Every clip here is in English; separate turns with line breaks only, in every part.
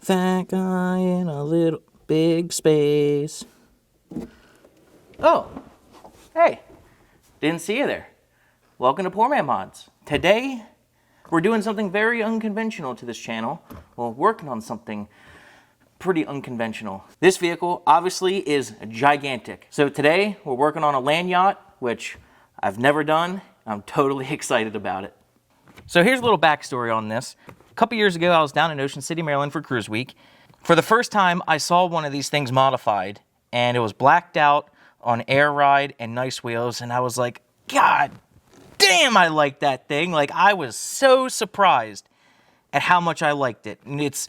Fat guy in a little big space. Oh, hey, didn't see you there. Welcome to Poor Man Mods. Today, we're doing something very unconventional to this channel. Well, working on something pretty unconventional. This vehicle obviously is gigantic. So today, we're working on a land yacht, which I've never done. I'm totally excited about it. So here's a little backstory on this. A couple years ago, I was down in Ocean City, Maryland for Cruise Week. For the first time, I saw one of these things modified, and it was blacked out on air ride and nice wheels, and I was like, God damn, I like that thing. Like, I was so surprised at how much I liked it. And it's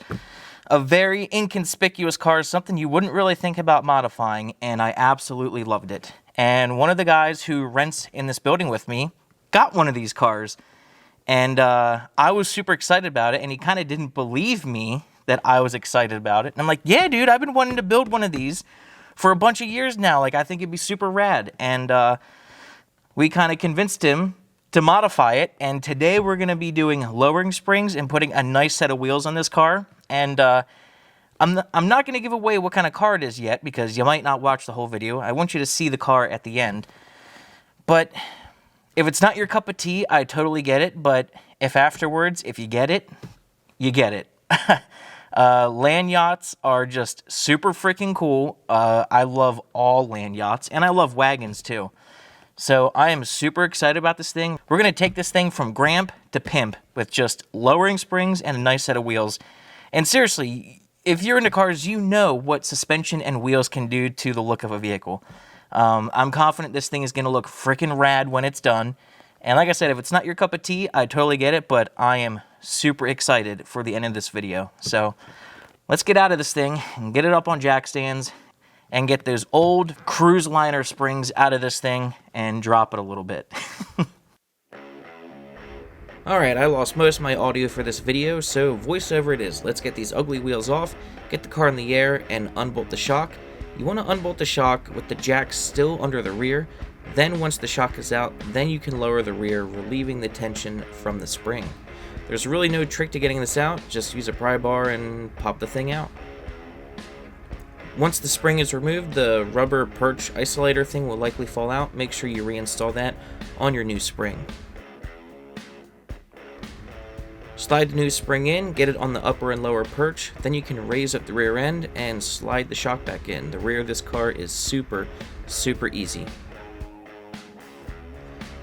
a very inconspicuous car, something you wouldn't really think about modifying, and I absolutely loved it. And one of the guys who rents in this building with me got one of these cars. And I was super excited about it, and he kind of didn't believe me that I was excited about it. And I'm like, yeah, dude, I've been wanting to build one of these for a bunch of years now. Like, I think it'd be super rad. And we kind of convinced him to modify it. And today we're going to be doing lowering springs and putting a nice set of wheels on this car. And I'm not going to give away what kind of car it is yet, because you might not watch the whole video. I want you to see the car at the end. But if it's not your cup of tea, I totally get it, but if afterwards, if you get it, you get it. Land yachts are just super freaking cool. I love all land yachts, and I love wagons too. So I am super excited about this thing. We're going to take this thing from gramp to pimp with just lowering springs and a nice set of wheels. And seriously, if you're into cars, you know what suspension and wheels can do to the look of a vehicle. I'm confident this thing is going to look freaking rad when it's done. And like I said, if it's not your cup of tea, I totally get it, but I am super excited for the end of this video. So let's get out of this thing and get it up on jack stands and get those old cruise liner springs out of this thing and drop it a little bit. Alright, I lost most of my audio for this video, so voiceover it is. Let's get these ugly wheels off, get the car in the air, and unbolt the shock. You want to unbolt the shock with the jack still under the rear. Then once the shock is out, then you can lower the rear, relieving the tension from the spring. There's really no trick to getting this out, just use a pry bar and pop the thing out. Once the spring is removed, the rubber perch isolator thing will likely fall out. Make sure you reinstall that on your new spring. Slide the new spring in, get it on the upper and lower perch, then you can raise up the rear end and slide the shock back in. The rear of this car is super easy.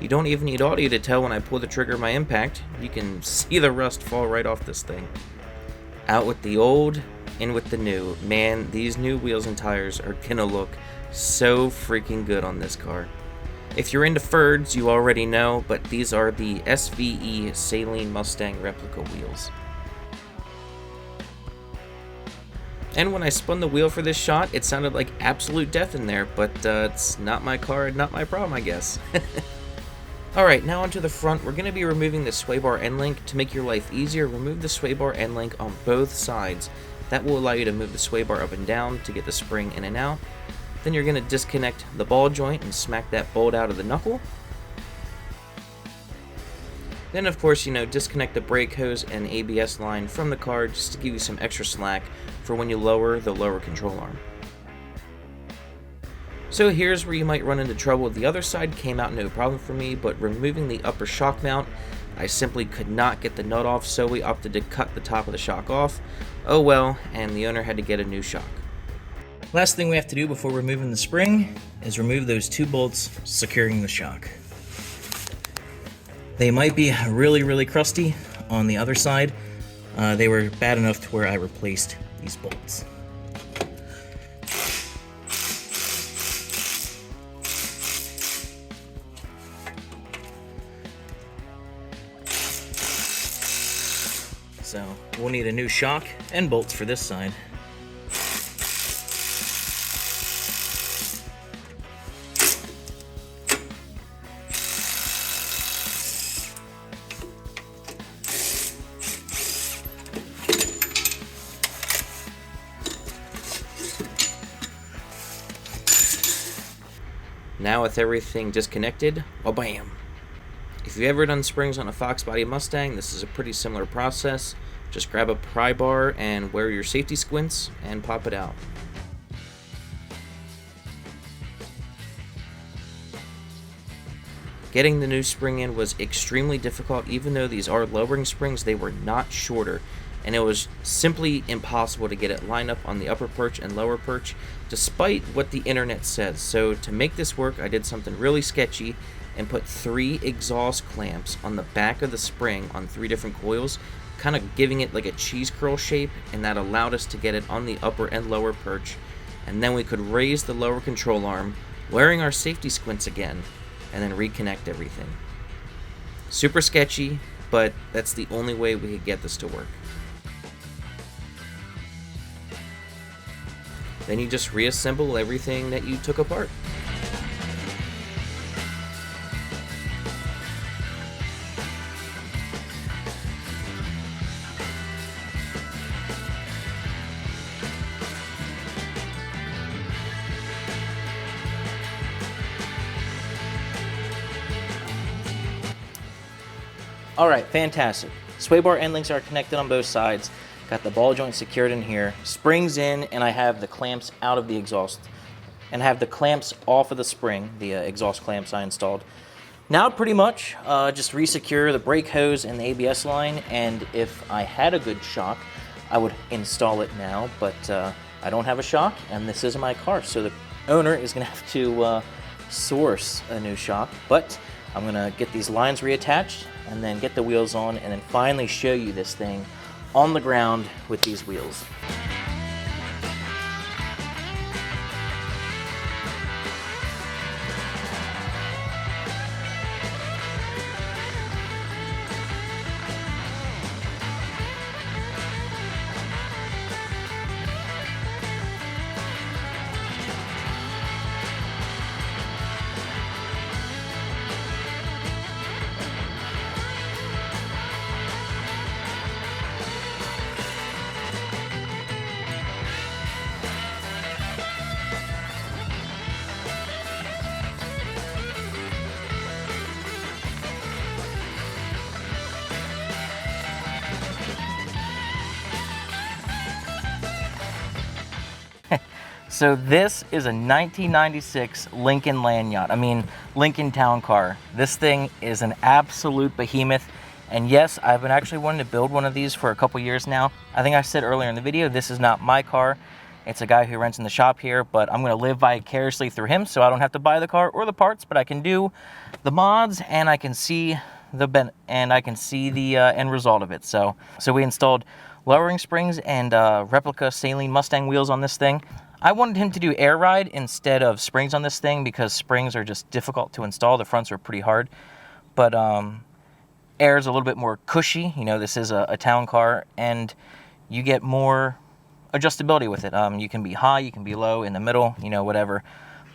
You don't even need audio to tell when I pull the trigger of my impact. You can see the rust fall right off this thing. Out with the old, in with the new. Man, these new wheels and tires are gonna look so freaking good on this car. If you're into Fords, you already know, but these are the SVE Saline Mustang replica wheels. And when I spun the wheel for this shot, it sounded like absolute death in there, but it's not my car and not my problem, I guess. Alright, now onto the front. We're going to be removing the sway bar end link. To make your life easier, remove the sway bar end link on both sides. That will allow you to move the sway bar up and down to get the spring in and out. Then you're going to disconnect the ball joint and smack that bolt out of the knuckle. Then of course, disconnect the brake hose and ABS line from the car just to give you some extra slack for when you lower the lower control arm. So here's where you might run into trouble. The other side came out no problem for me, but removing the upper shock mount, I simply could not get the nut off, so we opted to cut the top of the shock off. Oh well, and the owner had to get a new shock. Last thing we have to do before removing the spring is remove those two bolts securing the shock. They might be really crusty on the other side. They were bad enough to where I replaced these bolts. So we'll need a new shock and bolts for this side. Now with everything disconnected, bam! If you've ever done springs on a Fox body Mustang, this is a pretty similar process. Just grab a pry bar and wear your safety squints and pop it out. Getting the new spring in was extremely difficult. Even though these are lowering springs, they were not shorter, and it was simply impossible to get it lined up on the upper perch and lower perch, despite what the internet says. So to make this work, I did something really sketchy and put 3 exhaust clamps on the back of the spring on 3 different coils, kind of giving it like a cheese curl shape, and that allowed us to get it on the upper and lower perch. And then we could raise the lower control arm, wearing our safety squints again, and then reconnect everything. Super sketchy, but that's the only way we could get this to work. Then you just reassemble everything that you took apart. Alright, fantastic. Sway bar end links are connected on both sides. Got the ball joint secured in here. Springs in, and I have the clamps out of the exhaust. And I have the clamps off of the spring, the exhaust clamps I installed. Now pretty much just resecure the brake hose and the ABS line, and if I had a good shock, I would install it now, but I don't have a shock, and this is my car, so the owner is going to have to source a new shock. But I'm going to get these lines reattached and then get the wheels on, and then finally show you this thing on the ground with these wheels. So this is a 1996 Lincoln Land Yacht. I mean, Lincoln Town Car. This thing is an absolute behemoth. And yes, I've been actually wanting to build one of these for a couple years now. I think I said earlier in the video, this is not my car. It's a guy who rents in the shop here, but I'm going to live vicariously through him, so I don't have to buy the car or the parts, but I can do the mods, and I can see the end result of it. So we installed lowering springs and replica Saline Mustang wheels on this thing. I wanted him to do air ride instead of springs on this thing because springs are just difficult to install. The fronts are pretty hard, but air is a little bit more cushy. You know, this is a town car, and you get more adjustability with it. You can be high, you can be low, in the middle, you know, whatever.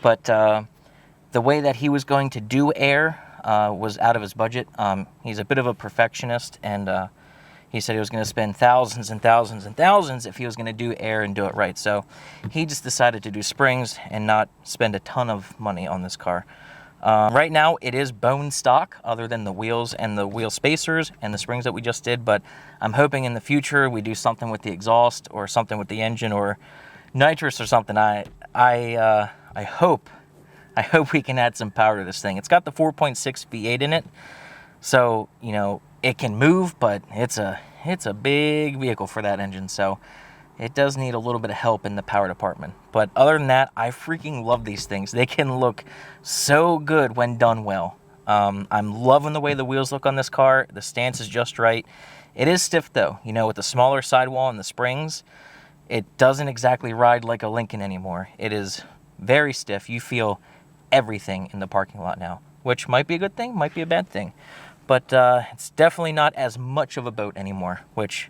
But the way that he was going to do air was out of his budget. He's a bit of a perfectionist, and he said he was going to spend thousands and thousands and thousands if he was going to do air and do it right. So he just decided to do springs and not spend a ton of money on this car. Right now it is bone stock other than the wheels and the wheel spacers and the springs that we just did, but I'm hoping in the future we do something with the exhaust or something with the engine or nitrous or something. I hope we can add some power to this thing. It's got the 4.6 V8 in it, so you know it can move, but it's a big vehicle for that engine, so it does need a little bit of help in the power department. But other than that, I freaking love these things. They can look so good when done well. I'm loving the way the wheels look on this car. The stance is just right. It is stiff though, you know, with the smaller sidewall and the springs, it doesn't exactly ride like a Lincoln anymore. It is very stiff. You feel everything in the parking lot now, which might be a good thing, might be a bad thing. But it's definitely not as much of a boat anymore, which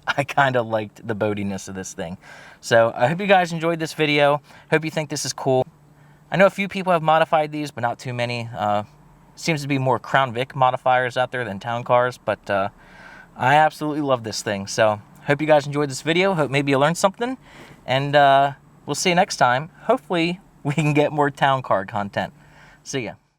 I kind of liked the boatiness of this thing. So I hope you guys enjoyed this video. Hope you think this is cool. I know a few people have modified these, but not too many. Seems to be more Crown Vic modifiers out there than town cars, but I absolutely love this thing. So hope you guys enjoyed this video. Hope maybe you learned something, and we'll see you next time. Hopefully we can get more town car content. See ya.